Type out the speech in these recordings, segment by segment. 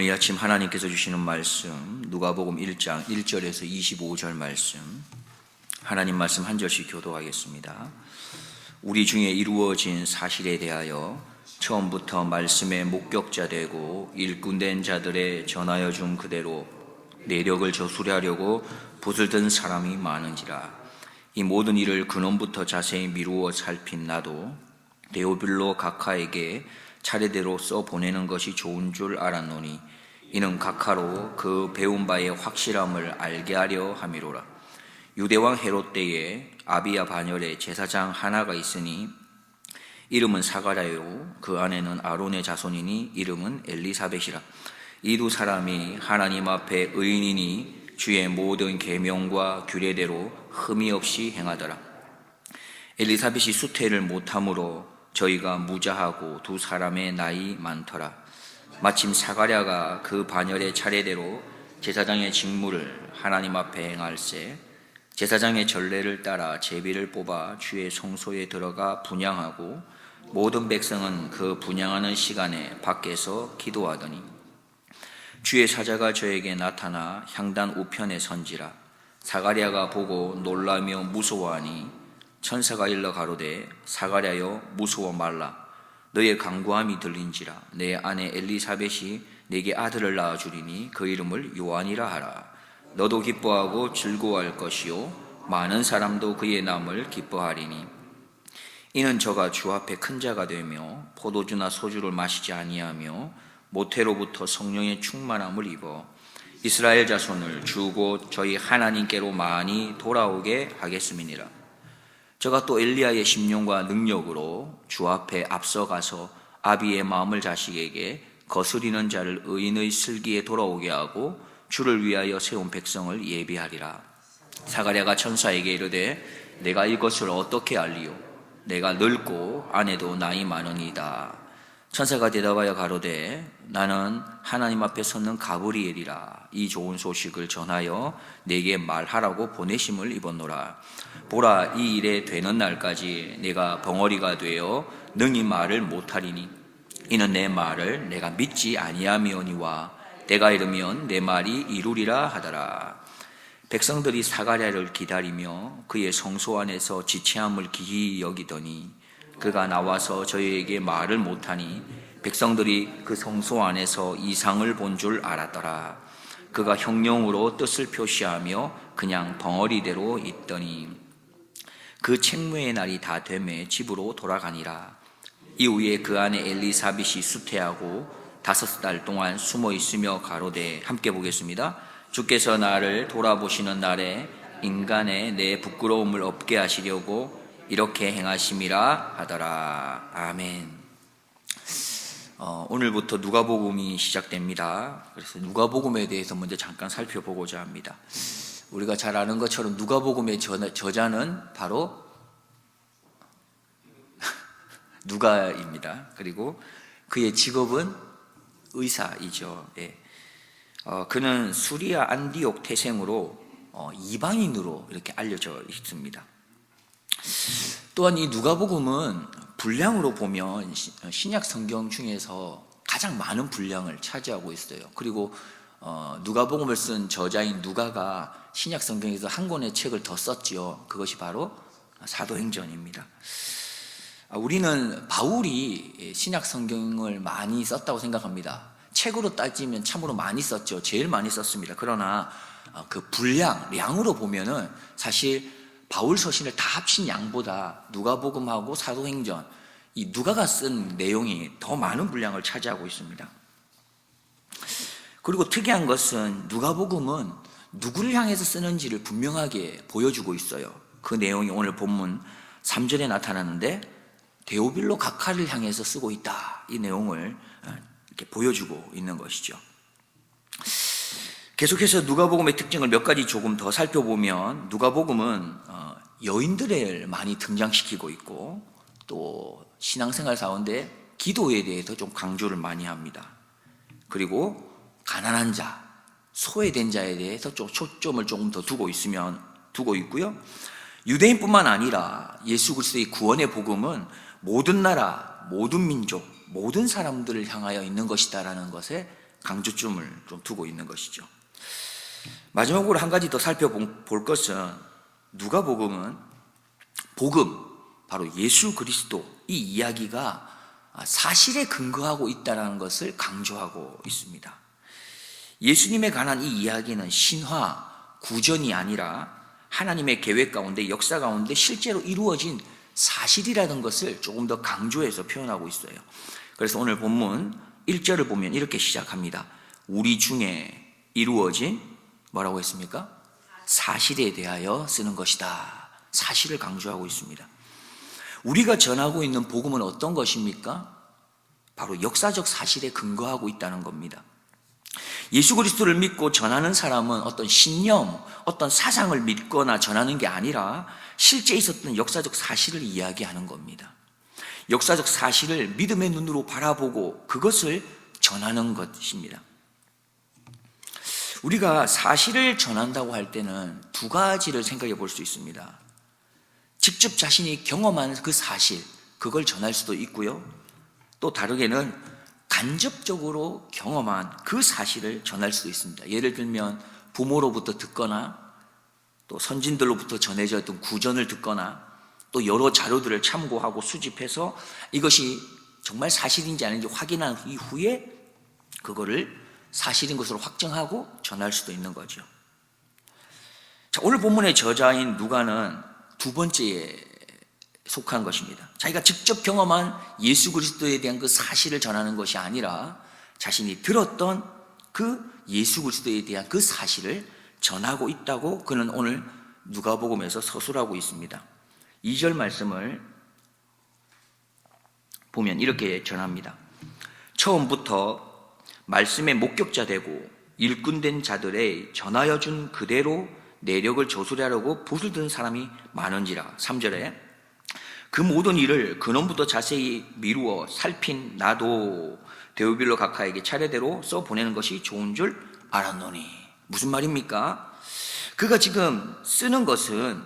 오늘 이 아침 하나님께서 주시는 말씀 누가복음 1장 1절에서 25절 말씀, 하나님 말씀 한 절씩 교도하겠습니다. 우리 중에 이루어진 사실에 대하여 처음부터 말씀의 목격자 되고 일꾼된 자들의 전하여 준 그대로 내력을 저수리하려고 붓을 든 사람이 많은지라. 이 모든 일을 근원부터 자세히 미루어 살핀 나도 데오빌로 각하에게 차례대로 써보내는 것이 좋은 줄 알았노니 이는 각하로 그 배운 바의 확실함을 알게 하려 함이로라. 유대왕 헤롯 때에 아비야 반열에 제사장 하나가 있으니 이름은 사가랴요 그 아내는 아론의 자손이니 이름은 엘리사벳이라. 이 두 사람이 하나님 앞에 의인이니 주의 모든 계명과 규례대로 흠이 없이 행하더라. 엘리사벳이 수태를 못함으로 저희가 무자하고 두 사람의 나이 많더라. 마침 사가랴가 그 반열의 차례대로 제사장의 직무를 하나님 앞에 행할세 제사장의 전례를 따라 제비를 뽑아 주의 성소에 들어가 분향하고 모든 백성은 그 분향하는 시간에 밖에서 기도하더니 주의 사자가 저에게 나타나 향단 우편에 선지라. 사가랴가 보고 놀라며 무서워하니 천사가 일러 가로되 사가랴여 무서워 말라. 너의 간구함이 들린지라. 내 아내 엘리사벳이 내게 아들을 낳아 주리니 그 이름을 요한이라 하라. 너도 기뻐하고 즐거워할 것이요 많은 사람도 그의 남을 기뻐하리니 이는 저가 주 앞에 큰 자가 되며 포도주나 소주를 마시지 아니하며 모태로부터 성령의 충만함을 입어 이스라엘 자손을 주고 저희 하나님께로 많이 돌아오게 하겠음이니라. 저가 또 엘리야의 심령과 능력으로 주 앞에 앞서가서 아비의 마음을 자식에게 거스리는 자를 의인의 슬기에 돌아오게 하고 주를 위하여 세운 백성을 예비하리라. 사가랴가 천사에게 이르되 내가 이것을 어떻게 알리요? 내가 늙고 아내도 나이 많으니이다. 천사가 대답하여 가로되 나는 하나님 앞에 섰는 가브리엘이라. 이 좋은 소식을 전하여 내게 말하라고 보내심을 입었노라. 보라, 이 일에 되는 날까지 내가 벙어리가 되어 능히 말을 못하리니 이는 내 말을 내가 믿지 아니하미오니와 때가 이르면 내 말이 이루리라 하더라. 백성들이 사가랴를 기다리며 그의 성소 안에서 지체함을 기히 여기더니 그가 나와서 저희에게 말을 못하니 백성들이 그 성소 안에서 이상을 본 줄 알았더라. 그가 형령으로 뜻을 표시하며 그냥 벙어리대로 있더니 그 책무의 날이 다 되매 집으로 돌아가니라. 이후에 그 아내 엘리사벳이 수태하고 5달 동안 숨어 있으며 가로되, 함께 보겠습니다. 주께서 나를 돌아보시는 날에 인간의 내 부끄러움을 없게 하시려고 이렇게 행하심이라 하더라. 아멘. 오늘부터 누가복음이 시작됩니다. 그래서 누가복음에 대해서 먼저 잠깐 살펴보고자 합니다. 우리가 잘 아는 것처럼 누가복음의 저자는 바로 누가입니다. 그리고 그의 직업은 의사이죠. 예. 그는 수리아 안디옥 태생으로 이방인으로 이렇게 알려져 있습니다. 또한 이 누가복음은 분량으로 보면 신약 성경 중에서 가장 많은 분량을 차지하고 있어요. 그리고 누가복음을 쓴 저자인 누가가 신약 성경에서 한 권의 책을 더 썼지요. 그것이 바로 사도행전입니다. 우리는 바울이 신약 성경을 많이 썼다고 생각합니다. 책으로 따지면 참으로 많이 썼죠. 제일 많이 썼습니다. 그러나 그 양으로 보면은 사실 바울 서신을 다 합친 양보다 누가복음하고 사도행전, 이 누가가 쓴 내용이 더 많은 분량을 차지하고 있습니다. 그리고 특이한 것은 누가복음은 누구를 향해서 쓰는지를 분명하게 보여주고 있어요. 그 내용이 오늘 본문 3절에 나타나는데 데오빌로 각하를 향해서 쓰고 있다. 이 내용을 이렇게 보여주고 있는 것이죠. 계속해서 누가복음의 특징을 몇 가지 조금 더 살펴보면 누가복음은 여인들을 많이 등장시키고 있고 또 신앙생활 가운데 기도에 대해서 좀 강조를 많이 합니다. 그리고 가난한 자, 소외된 자에 대해서 좀 초점을 조금 더 두고 있고요. 유대인뿐만 아니라 예수 그리스도의 구원의 복음은 모든 나라, 모든 민족, 모든 사람들을 향하여 있는 것이다라는 것에 강조점을 좀 두고 있는 것이죠. 마지막으로 한 가지 더 살펴볼 것은 누가복음은 복음, 바로 예수 그리스도 이 이야기가 사실에 근거하고 있다는 것을 강조하고 있습니다. 예수님에 관한 이 이야기는 신화, 구전이 아니라 하나님의 계획 가운데, 역사 가운데 실제로 이루어진 사실이라는 것을 조금 더 강조해서 표현하고 있어요. 그래서 오늘 본문 1절을 보면 이렇게 시작합니다. 우리 중에 이루어진 뭐라고 했습니까? 사실에 대하여 쓰는 것이다. 사실을 강조하고 있습니다. 우리가 전하고 있는 복음은 어떤 것입니까? 바로 역사적 사실에 근거하고 있다는 겁니다. 예수 그리스도를 믿고 전하는 사람은 어떤 신념, 어떤 사상을 믿거나 전하는 게 아니라 실제 있었던 역사적 사실을 이야기하는 겁니다. 역사적 사실을 믿음의 눈으로 바라보고 그것을 전하는 것입니다. 우리가 사실을 전한다고 할 때는 두 가지를 생각해 볼 수 있습니다. 직접 자신이 경험한 그 사실, 그걸 전할 수도 있고요. 또 다르게는 간접적으로 경험한 그 사실을 전할 수도 있습니다. 예를 들면 부모로부터 듣거나 또 선진들로부터 전해져 있던 구전을 듣거나 또 여러 자료들을 참고하고 수집해서 이것이 정말 사실인지 아닌지 확인한 이후에 그거를 사실인 것으로 확정하고 전할 수도 있는 거죠. 자, 오늘 본문의 저자인 누가는 두 번째에 속한 것입니다. 자기가 직접 경험한 예수 그리스도에 대한 그 사실을 전하는 것이 아니라 자신이 들었던 그 예수 그리스도에 대한 그 사실을 전하고 있다고 그는 오늘 누가복음에서 서술하고 있습니다. 2절 말씀을 보면 이렇게 전합니다. 처음부터 말씀의 목격자 되고 일꾼된 자들의 전하여 준 그대로 내력을 조술하려고 붓을 든 사람이 많은지라. 3절에 그 모든 일을 근원부터 자세히 미루어 살핀 나도 데오빌로 각하에게 차례대로 써보내는 것이 좋은 줄 알았노니. 무슨 말입니까? 그가 지금 쓰는 것은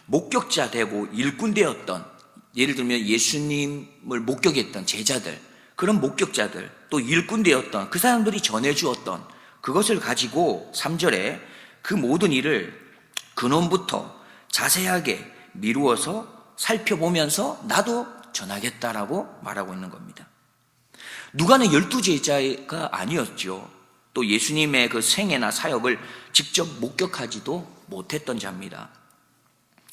목격자 되고 일꾼 되었던, 예를 들면 예수님을 목격했던 제자들, 그런 목격자들, 또 일꾼 되었던 그 사람들이 전해주었던 그것을 가지고 3절에 그 모든 일을 근원부터 자세하게 미루어서 살펴보면서 나도 전하겠다라고 말하고 있는 겁니다. 누가는 12제자가 아니었죠. 또 예수님의 그 생애나 사역을 직접 목격하지도 못했던 자입니다.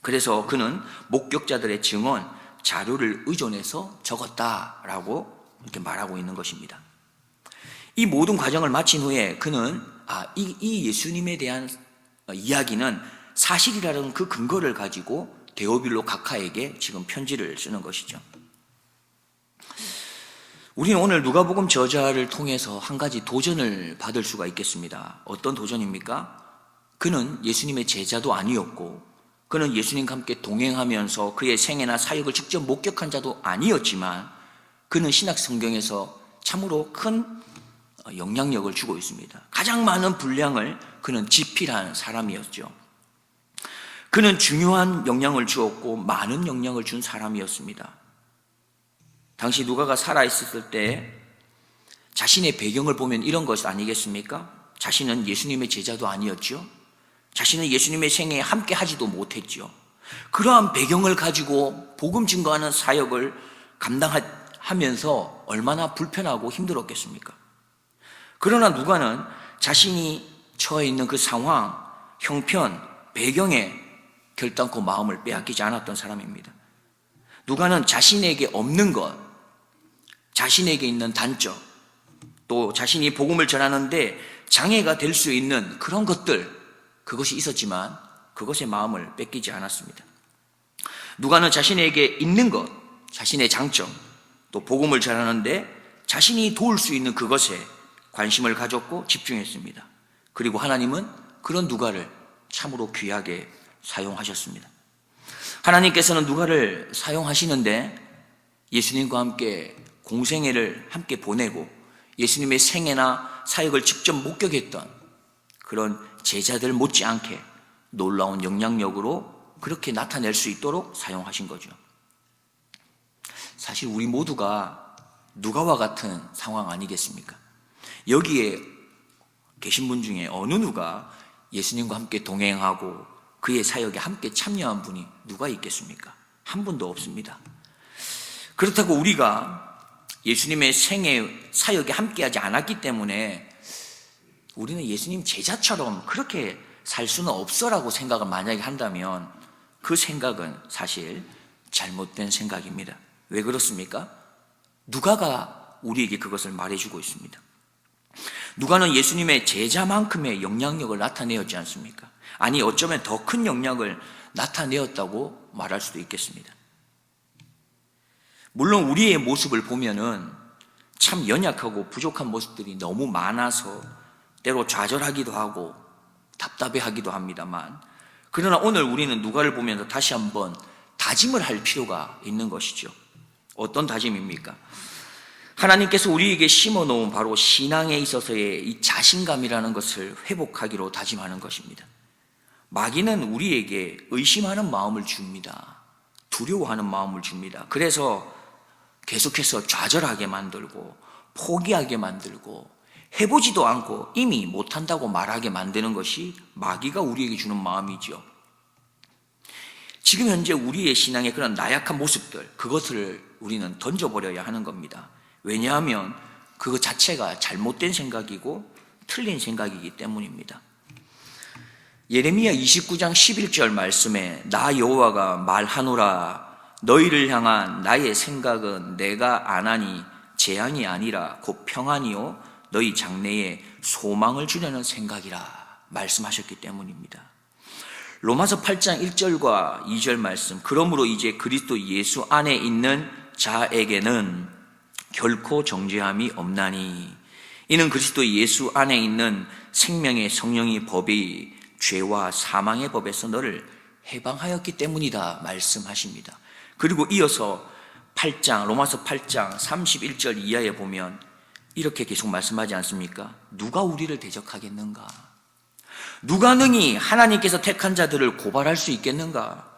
그래서 그는 목격자들의 증언, 자료를 의존해서 적었다라고 이렇게 말하고 있는 것입니다. 이 모든 과정을 마친 후에 그는 이 예수님에 대한 이야기는 사실이라는 그 근거를 가지고 데오빌로 각하에게 지금 편지를 쓰는 것이죠. 우리는 오늘 누가복음 저자를 통해서 한 가지 도전을 받을 수가 있겠습니다. 어떤 도전입니까? 그는 예수님의 제자도 아니었고 그는 예수님과 함께 동행하면서 그의 생애나 사역을 직접 목격한 자도 아니었지만 그는 신약 성경에서 참으로 큰 영향력을 주고 있습니다. 가장 많은 분량을 그는 집필한 사람이었죠. 그는 중요한 영향을 주었고 많은 영향을 준 사람이었습니다. 당시 누가가 살아있을 때 자신의 배경을 보면 이런 것 아니겠습니까? 자신은 예수님의 제자도 아니었죠. 자신은 예수님의 생애에 함께 하지도 못했죠. 그러한 배경을 가지고 복음 증거하는 사역을 감당하면서 얼마나 불편하고 힘들었겠습니까? 그러나 누가는 자신이 처해 있는 그 상황, 형편, 배경에 결단코 마음을 빼앗기지 않았던 사람입니다. 누가는 자신에게 없는 것, 자신에게 있는 단점, 또 자신이 복음을 전하는데 장애가 될 수 있는 그런 것들, 그것이 있었지만 그것에 마음을 뺏기지 않았습니다. 누가는 자신에게 있는 것, 자신의 장점, 또 복음을 전하는데 자신이 도울 수 있는 그것에 관심을 가졌고 집중했습니다. 그리고 하나님은 그런 누가를 참으로 귀하게 사용하셨습니다. 하나님께서는 누가를 사용하시는데 예수님과 함께 공생애를 함께 보내고 예수님의 생애나 사역을 직접 목격했던 그런 제자들 못지않게 놀라운 영향력으로 그렇게 나타낼 수 있도록 사용하신 거죠. 사실 우리 모두가 누가와 같은 상황 아니겠습니까? 여기에 계신 분 중에 어느 누가 예수님과 함께 동행하고 그의 사역에 함께 참여한 분이 누가 있겠습니까? 한 분도 없습니다. 그렇다고 우리가 예수님의 생애 사역에 함께하지 않았기 때문에 우리는 예수님 제자처럼 그렇게 살 수는 없어라고 생각을 만약에 한다면 그 생각은 사실 잘못된 생각입니다. 왜 그렇습니까? 누가가 우리에게 그것을 말해주고 있습니다. 누가는 예수님의 제자만큼의 영향력을 나타내었지 않습니까? 아니 어쩌면 더 큰 영향을 나타내었다고 말할 수도 있겠습니다. 물론 우리의 모습을 보면은 참 연약하고 부족한 모습들이 너무 많아서 때로 좌절하기도 하고 답답해하기도 합니다만, 그러나 오늘 우리는 누가를 보면서 다시 한번 다짐을 할 필요가 있는 것이죠. 어떤 다짐입니까? 하나님께서 우리에게 심어놓은 바로 신앙에 있어서의 이 자신감이라는 것을 회복하기로 다짐하는 것입니다. 마귀는 우리에게 의심하는 마음을 줍니다. 두려워하는 마음을 줍니다. 그래서 계속해서 좌절하게 만들고 포기하게 만들고 해보지도 않고 이미 못한다고 말하게 만드는 것이 마귀가 우리에게 주는 마음이죠. 지금 현재 우리의 신앙의 그런 나약한 모습들, 그것을 우리는 던져버려야 하는 겁니다. 왜냐하면 그것 자체가 잘못된 생각이고 틀린 생각이기 때문입니다. 예레미야 29장 11절 말씀에 나 여호와가 말하노라 너희를 향한 나의 생각은 내가 안하니 재앙이 아니라 곧 평안이요 너희 장래에 소망을 주려는 생각이라 말씀하셨기 때문입니다. 로마서 8장 1절과 2절 말씀, 그러므로 이제 그리스도 예수 안에 있는 자에게는 결코 정죄함이 없나니 이는 그리스도 예수 안에 있는 생명의 성령의 법이 죄와 사망의 법에서 너를 해방하였기 때문이다 말씀하십니다. 그리고 이어서 로마서 8장 31절 이하에 보면 이렇게 계속 말씀하지 않습니까? 누가 우리를 대적하겠는가? 누가 능히 하나님께서 택한 자들을 고발할 수 있겠는가?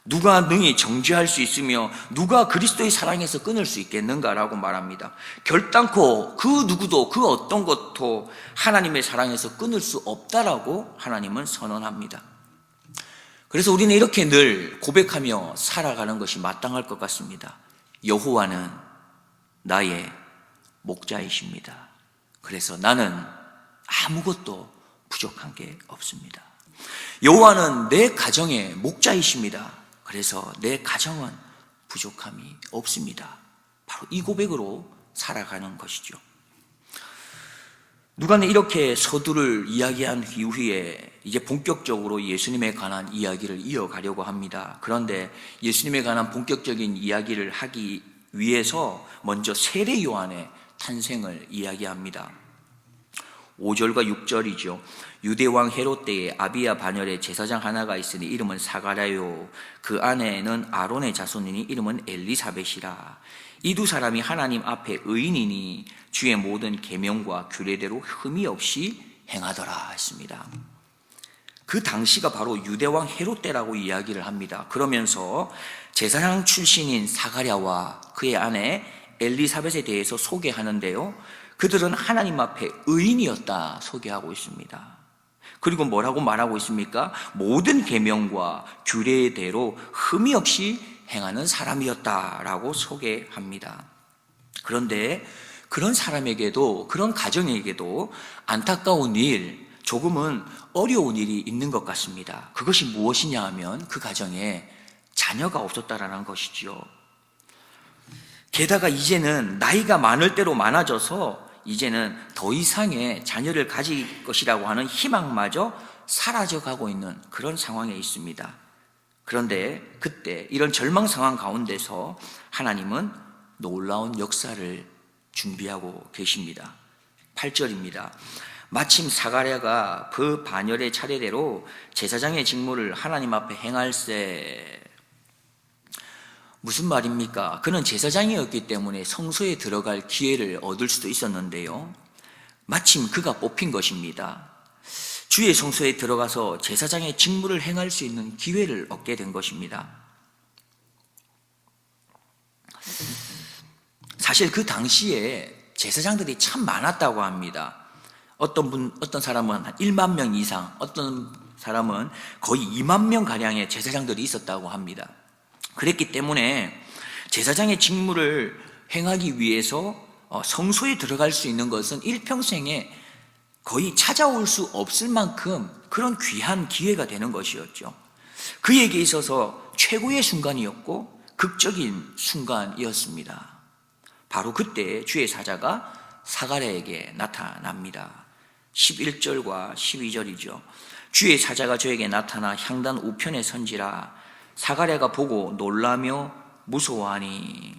누가 능히 정죄할 수 있으며 누가 그리스도의 사랑에서 끊을 수 있겠는가라고 말합니다. 결단코 그 누구도 그 어떤 것도 하나님의 사랑에서 끊을 수 없다라고 하나님은 선언합니다. 그래서 우리는 이렇게 늘 고백하며 살아가는 것이 마땅할 것 같습니다. 여호와는 나의 목자이십니다. 그래서 나는 아무것도 부족한 게 없습니다. 여호와는 내 가정의 목자이십니다. 그래서 내 가정은 부족함이 없습니다. 바로 이 고백으로 살아가는 것이죠. 누가는 이렇게 서두를 이야기한 이후에 이제 본격적으로 예수님에 관한 이야기를 이어가려고 합니다. 그런데 예수님에 관한 본격적인 이야기를 하기 위해서 먼저 세례 요한의 탄생을 이야기합니다. 5절과 6절이죠. 유대왕 헤롯 때에 아비야 반열에 제사장 하나가 있으니 이름은 사가랴요. 그 아내는 아론의 자손이니 이름은 엘리사벳이라. 이 두 사람이 하나님 앞에 의인이니 주의 모든 계명과 규례대로 흠이 없이 행하더라 했습니다. 그 당시가 바로 유대왕 헤롯 때라고 이야기를 합니다. 그러면서 제사장 출신인 사가랴와 그의 아내 엘리사벳에 대해서 소개하는데요, 그들은 하나님 앞에 의인이었다 소개하고 있습니다. 그리고 뭐라고 말하고 있습니까? 모든 계명과 규례대로 흠이 없이 행하는 사람이었다라고 소개합니다. 그런데 그런 사람에게도, 그런 가정에게도 안타까운 일, 조금은 어려운 일이 있는 것 같습니다. 그것이 무엇이냐 하면 그 가정에 자녀가 없었다라는 것이죠. 게다가 이제는 나이가 많을 대로 많아져서 이제는 더 이상의 자녀를 가질 것이라고 하는 희망마저 사라져가고 있는 그런 상황에 있습니다. 그런데 그때 이런 절망 상황 가운데서 하나님은 놀라운 역사를 준비하고 계십니다. 8절입니다. 마침 사가랴가 그 반열의 차례대로 제사장의 직무를 하나님 앞에 행할세. 무슨 말입니까? 그는 제사장이었기 때문에 성소에 들어갈 기회를 얻을 수도 있었는데요, 마침 그가 뽑힌 것입니다. 주의 성소에 들어가서 제사장의 직무를 행할 수 있는 기회를 얻게 된 것입니다. 사실 그 당시에 제사장들이 참 많았다고 합니다. 어떤 사람은 한 1만 명 이상, 어떤 사람은 거의 2만 명 가량의 제사장들이 있었다고 합니다. 그랬기 때문에 제사장의 직무를 행하기 위해서 성소에 들어갈 수 있는 것은 일평생에 거의 찾아올 수 없을 만큼 그런 귀한 기회가 되는 것이었죠. 그에게 있어서 최고의 순간이었고 극적인 순간이었습니다. 바로 그때 주의 사자가 사가랴에게 나타납니다. 11절과 12절이죠. 주의 사자가 저에게 나타나 향단 우편에 선지라. 사가랴가 보고 놀라며 무서워하니.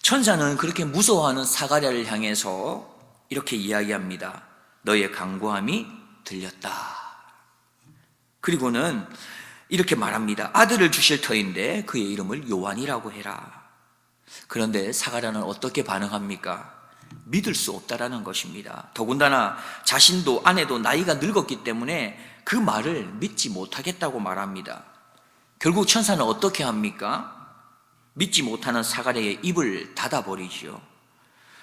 천사는 그렇게 무서워하는 사가랴를 향해서 이렇게 이야기합니다. 너의 간구함이 들렸다. 그리고는 이렇게 말합니다. 아들을 주실 터인데 그의 이름을 요한이라고 해라. 그런데 사가랴는 어떻게 반응합니까? 믿을 수 없다라는 것입니다. 더군다나 자신도 아내도 나이가 늙었기 때문에 그 말을 믿지 못하겠다고 말합니다. 결국 천사는 어떻게 합니까? 믿지 못하는 사가랴의 입을 닫아버리지요.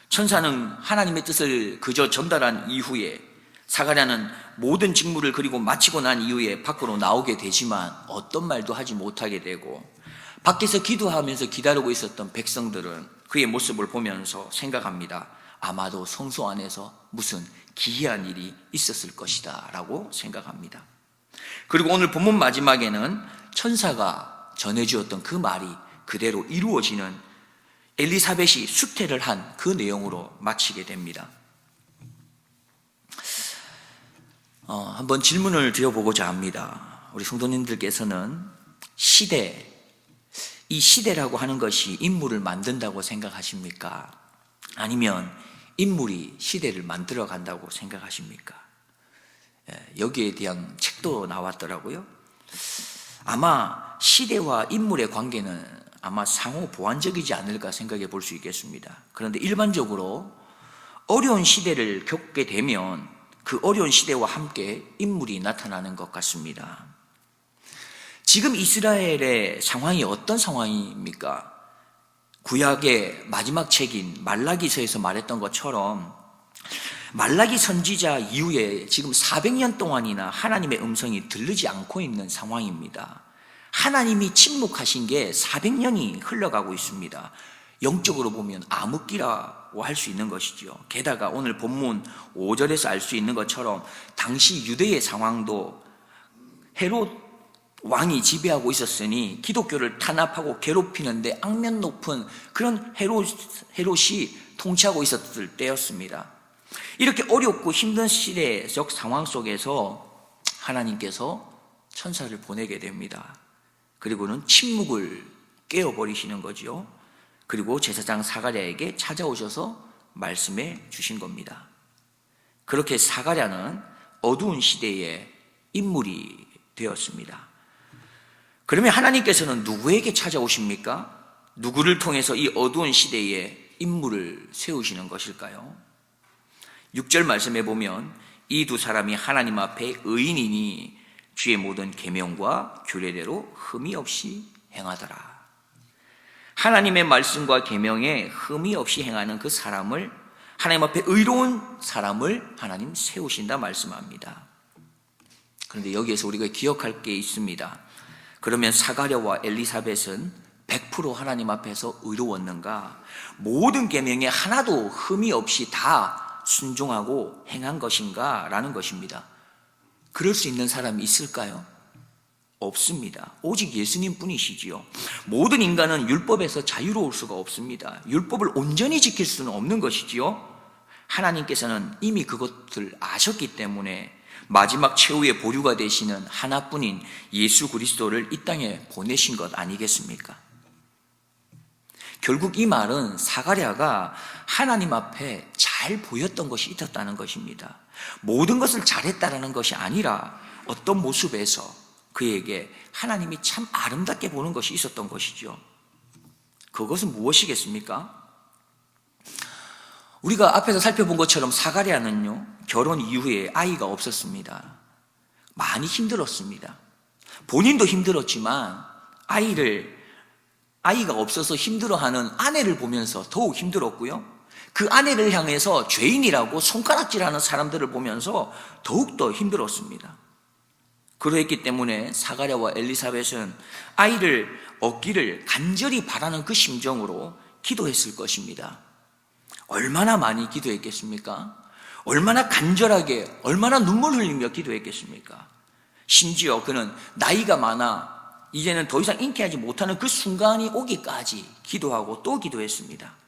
천사는 하나님의 뜻을 그저 전달한 이후에 사가랴는 모든 직무를 그리고 마치고 난 이후에 밖으로 나오게 되지만 어떤 말도 하지 못하게 되고, 밖에서 기도하면서 기다리고 있었던 백성들은 그의 모습을 보면서 생각합니다. 아마도 성소 안에서 무슨 기이한 일이 있었을 것이다 라고 생각합니다. 그리고 오늘 본문 마지막에는 천사가 전해주었던 그 말이 그대로 이루어지는 엘리사벳이 수태를 한 그 내용으로 마치게 됩니다. 한번 질문을 드려보고자 합니다. 우리 성도님들께서는 이 시대라고 하는 것이 인물을 만든다고 생각하십니까? 아니면 인물이 시대를 만들어 간다고 생각하십니까? 여기에 대한 책도 나왔더라고요. 아마 시대와 인물의 관계는 아마 상호 보완적이지 않을까 생각해 볼 수 있겠습니다. 그런데 일반적으로 어려운 시대를 겪게 되면 그 어려운 시대와 함께 인물이 나타나는 것 같습니다. 지금 이스라엘의 상황이 어떤 상황입니까? 구약의 마지막 책인 말라기서에서 말했던 것처럼 말라기 선지자 이후에 지금 400년 동안이나 하나님의 음성이 들리지 않고 있는 상황입니다. 하나님이 침묵하신 게 400년이 흘러가고 있습니다. 영적으로 보면 암흑기라고 할 수 있는 것이죠. 게다가 오늘 본문 5절에서 알 수 있는 것처럼 당시 유대의 상황도 헤롯 왕이 지배하고 있었으니 기독교를 탄압하고 괴롭히는데 악면 높은 그런 헤롯이 통치하고 있었을 때였습니다. 이렇게 어렵고 힘든 시대적 상황 속에서 하나님께서 천사를 보내게 됩니다. 그리고는 침묵을 깨어버리시는 거죠. 그리고 제사장 사가랴에게 찾아오셔서 말씀해 주신 겁니다. 그렇게 사가랴는 어두운 시대의 인물이 되었습니다. 그러면 하나님께서는 누구에게 찾아오십니까? 누구를 통해서 이 어두운 시대에 인물을 세우시는 것일까요? 6절 말씀에 보면 이 두 사람이 하나님 앞에 의인이니 주의 모든 계명과 규례대로 흠이 없이 행하더라. 하나님의 말씀과 계명에 흠이 없이 행하는 그 사람을, 하나님 앞에 의로운 사람을 하나님 세우신다 말씀합니다. 그런데 여기에서 우리가 기억할 게 있습니다. 그러면 사가랴와 엘리사벳은 100% 하나님 앞에서 의로웠는가? 모든 계명에 하나도 흠이 없이 다 순종하고 행한 것인가? 라는 것입니다. 그럴 수 있는 사람이 있을까요? 없습니다. 오직 예수님 뿐이시지요. 모든 인간은 율법에서 자유로울 수가 없습니다. 율법을 온전히 지킬 수는 없는 것이지요. 하나님께서는 이미 그것을 아셨기 때문에 마지막 최후의 보류가 되시는 하나뿐인 예수 그리스도를 이 땅에 보내신 것 아니겠습니까? 결국 이 말은 사가랴가 하나님 앞에 잘 보였던 것이 있었다는 것입니다. 모든 것을 잘했다라는 것이 아니라 어떤 모습에서 그에게 하나님이 참 아름답게 보는 것이 있었던 것이죠. 그것은 무엇이겠습니까? 우리가 앞에서 살펴본 것처럼 사가랴는요, 결혼 이후에 아이가 없었습니다. 많이 힘들었습니다. 본인도 힘들었지만 아이가 없어서 힘들어하는 아내를 보면서 더욱 힘들었고요. 그 아내를 향해서 죄인이라고 손가락질하는 사람들을 보면서 더욱더 힘들었습니다. 그러했기 때문에 사가랴와 엘리사벳은 아이를 얻기를 간절히 바라는 그 심정으로 기도했을 것입니다. 얼마나 많이 기도했겠습니까? 얼마나 간절하게, 얼마나 눈물 흘리며 기도했겠습니까? 심지어 그는 나이가 많아 이제는 더 이상 잉태하지 못하는 그 순간이 오기까지 기도하고 또 기도했습니다.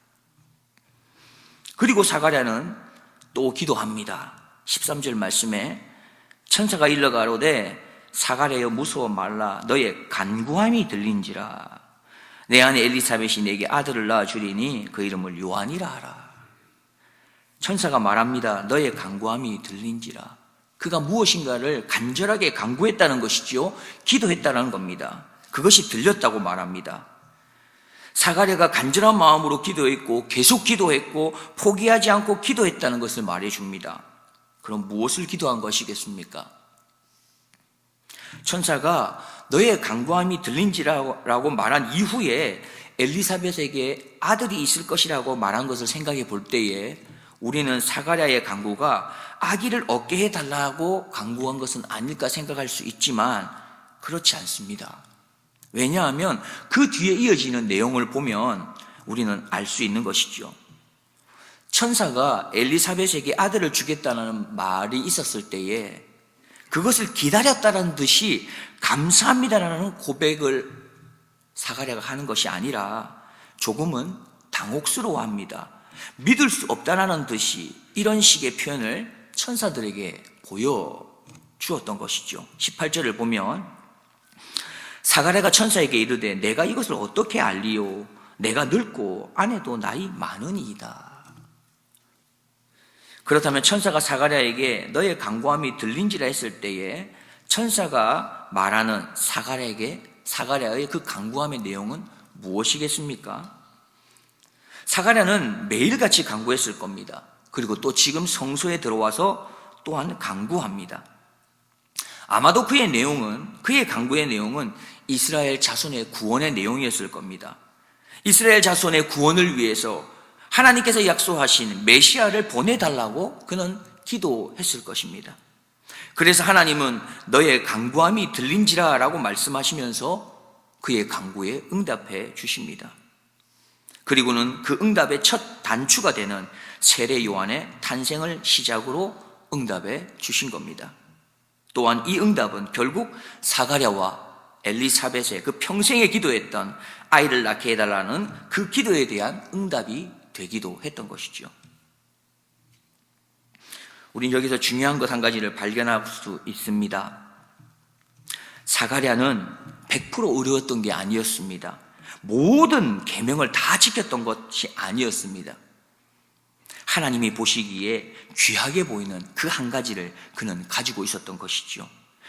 그리고 사가랴는 또 기도합니다. 13절 말씀에 천사가 일러 가로되 사가랴여 무서워 말라 너의 간구함이 들린지라 내 아내 엘리사벳이 내게 아들을 낳아 주리니 그 이름을 요한이라 하라. 천사가 말합니다. 너의 간구함이 들린지라. 그가 무엇인가를 간절하게 간구했다는 것이지요. 기도했다는 겁니다. 그것이 들렸다고 말합니다. 사가랴가 간절한 마음으로 기도했고 계속 기도했고 포기하지 않고 기도했다는 것을 말해줍니다. 그럼 무엇을 기도한 것이겠습니까? 천사가 너의 간구함이 들린지라고 말한 이후에 엘리사벳에게 아들이 있을 것이라고 말한 것을 생각해 볼 때에 우리는 사가랴의 간구가 아기를 얻게 해달라고 간구한 것은 아닐까 생각할 수 있지만 그렇지 않습니다. 왜냐하면 그 뒤에 이어지는 내용을 보면 우리는 알 수 있는 것이죠. 천사가 엘리사벳에게 아들을 주겠다는 말이 있었을 때에 그것을 기다렸다는 듯이 감사합니다라는 고백을 사가랴가 하는 것이 아니라 조금은 당혹스러워합니다. 믿을 수 없다라는 듯이 이런 식의 표현을 천사들에게 보여주었던 것이죠. 18절을 보면 사가랴가 천사에게 이르되 내가 이것을 어떻게 알리요? 내가 늙고 아내도 나이 많으니이다. 그렇다면 천사가 사가랴에게 너의 간구함이 들린지라 했을 때에 천사가 말하는 사가랴의 그 간구함의 내용은 무엇이겠습니까? 사가랴는 매일같이 간구했을 겁니다. 그리고 또 지금 성소에 들어와서 또한 간구합니다. 아마도 그의 간구의 내용은 이스라엘 자손의 구원의 내용이었을 겁니다. 이스라엘 자손의 구원을 위해서 하나님께서 약속하신 메시아를 보내달라고 그는 기도했을 것입니다. 그래서 하나님은 너의 간구함이 들린지라 라고 말씀하시면서 그의 간구에 응답해 주십니다. 그리고는 그 응답의 첫 단추가 되는 세례 요한의 탄생을 시작으로 응답해 주신 겁니다. 또한 이 응답은 결국 사가랴와 엘리사벳의 그 평생에 기도했던 아이를 낳게 해달라는 그 기도에 대한 응답이 되기도 했던 것이죠. 우린 여기서 중요한 것 한 가지를 발견할 수 있습니다. 사가랴는 100% 의로웠던 게 아니었습니다. 모든 계명을 다 지켰던 것이 아니었습니다. 하나님이 보시기에 귀하게 보이는 그 한 가지를 그는 가지고 있었던 것이죠.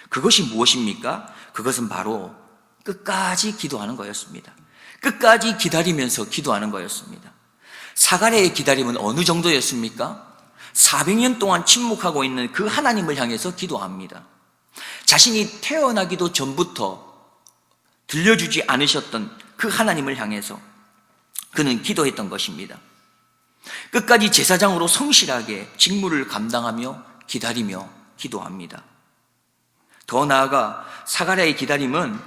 그것이 무엇입니까? 그것은 바로 끝까지 기도하는 거였습니다. 끝까지 기다리면서 기도하는 거였습니다. 사가랴의 기다림은 어느 정도였습니까? 400년 동안 침묵하고 있는 그 하나님을 향해서 기도합니다. 자신이 태어나기도 전부터 들려주지 않으셨던 그 하나님을 향해서 그는 기도했던 것입니다. 끝까지 제사장으로 성실하게 직무를 감당하며 기다리며 기도합니다. 더 나아가 사가랴의 기다림은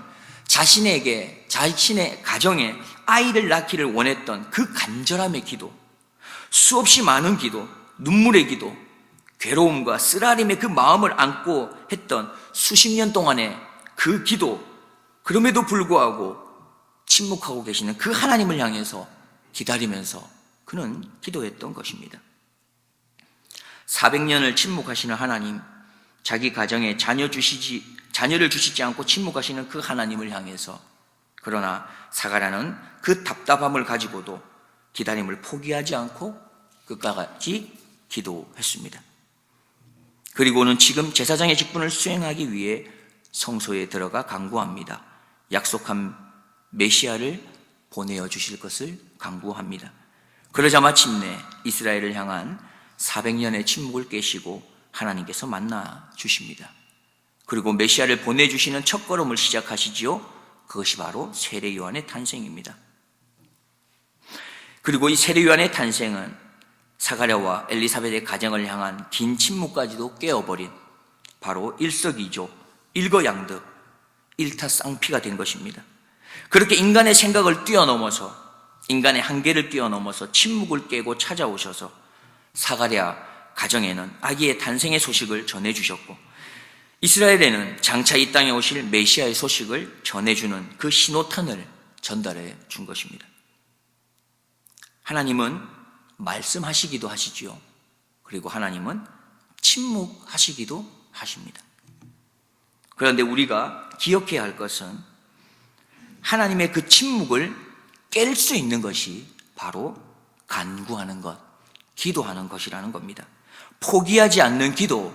자신의 가정에 아이를 낳기를 원했던 그 간절함의 기도, 수없이 많은 기도, 눈물의 기도, 괴로움과 쓰라림의 그 마음을 안고 했던 수십 년 동안의 그 기도, 그럼에도 불구하고 침묵하고 계시는 그 하나님을 향해서 기다리면서 그는 기도했던 것입니다. 400년을 침묵하시는 하나님, 자기 가정에 자녀를 주시지 않고 침묵하시는 그 하나님을 향해서 그러나 사가랴는 그 답답함을 가지고도 기다림을 포기하지 않고 끝까지 기도했습니다. 그리고는 지금 제사장의 직분을 수행하기 위해 성소에 들어가 간구합니다. 약속한 메시아를 보내어 주실 것을 간구합니다. 그러자 마침내 이스라엘을 향한 400년의 침묵을 깨시고 하나님께서 만나 주십니다. 그리고 메시아를 보내주시는 첫걸음을 시작하시지요. 그것이 바로 세례 요한의 탄생입니다. 그리고 이 세례 요한의 탄생은 사가랴와 엘리사벳의 가정을 향한 긴 침묵까지도 깨어버린 바로 일석이조, 일거양득, 일타쌍피가 된 것입니다. 그렇게 인간의 생각을 뛰어넘어서, 인간의 한계를 뛰어넘어서 침묵을 깨고 찾아오셔서 사가랴 가정에는 아기의 탄생의 소식을 전해주셨고, 이스라엘에는 장차 이 땅에 오실 메시아의 소식을 전해주는 그 신호탄을 전달해 준 것입니다. 하나님은 말씀하시기도 하시지요. 그리고 하나님은 침묵하시기도 하십니다. 그런데 우리가 기억해야 할 것은 하나님의 그 침묵을 깰 수 있는 것이 바로 간구하는 것, 기도하는 것이라는 겁니다. 포기하지 않는 기도,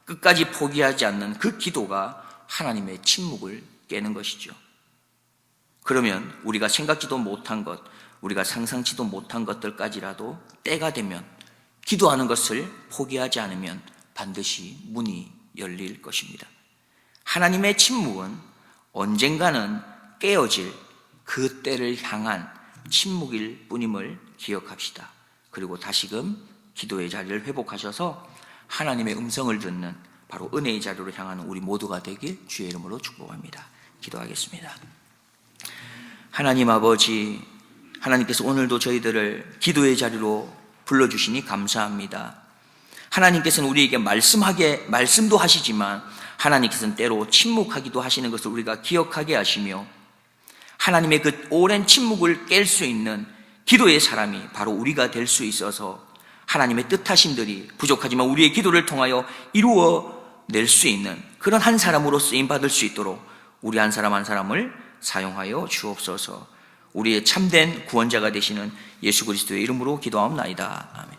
끝까지 포기하지 않는 그 기도가 하나님의 침묵을 깨는 것이죠. 그러면 우리가 생각지도 못한 것, 우리가 상상치도 못한 것들까지라도 때가 되면, 기도하는 것을 포기하지 않으면 반드시 문이 열릴 것입니다. 하나님의 침묵은 언젠가는 깨어질 그 때를 향한 침묵일 뿐임을 기억합시다. 그리고 다시금 기도의 자리를 회복하셔서 하나님의 음성을 듣는 바로 은혜의 자리로 향하는 우리 모두가 되길 주의 이름으로 축복합니다. 기도하겠습니다. 하나님 아버지, 하나님께서 오늘도 저희들을 기도의 자리로 불러주시니 감사합니다. 하나님께서는 우리에게 말씀도 하시지만 하나님께서는 때로 침묵하기도 하시는 것을 우리가 기억하게 하시며, 하나님의 그 오랜 침묵을 깰 수 있는 기도의 사람이 바로 우리가 될 수 있어서 하나님의 뜻하심들이 부족하지만 우리의 기도를 통하여 이루어낼 수 있는 그런 한 사람으로 쓰임받을 수 있도록 우리 한 사람 한 사람을 사용하여 주옵소서. 우리의 참된 구원자가 되시는 예수 그리스도의 이름으로 기도하옵나이다. 아멘.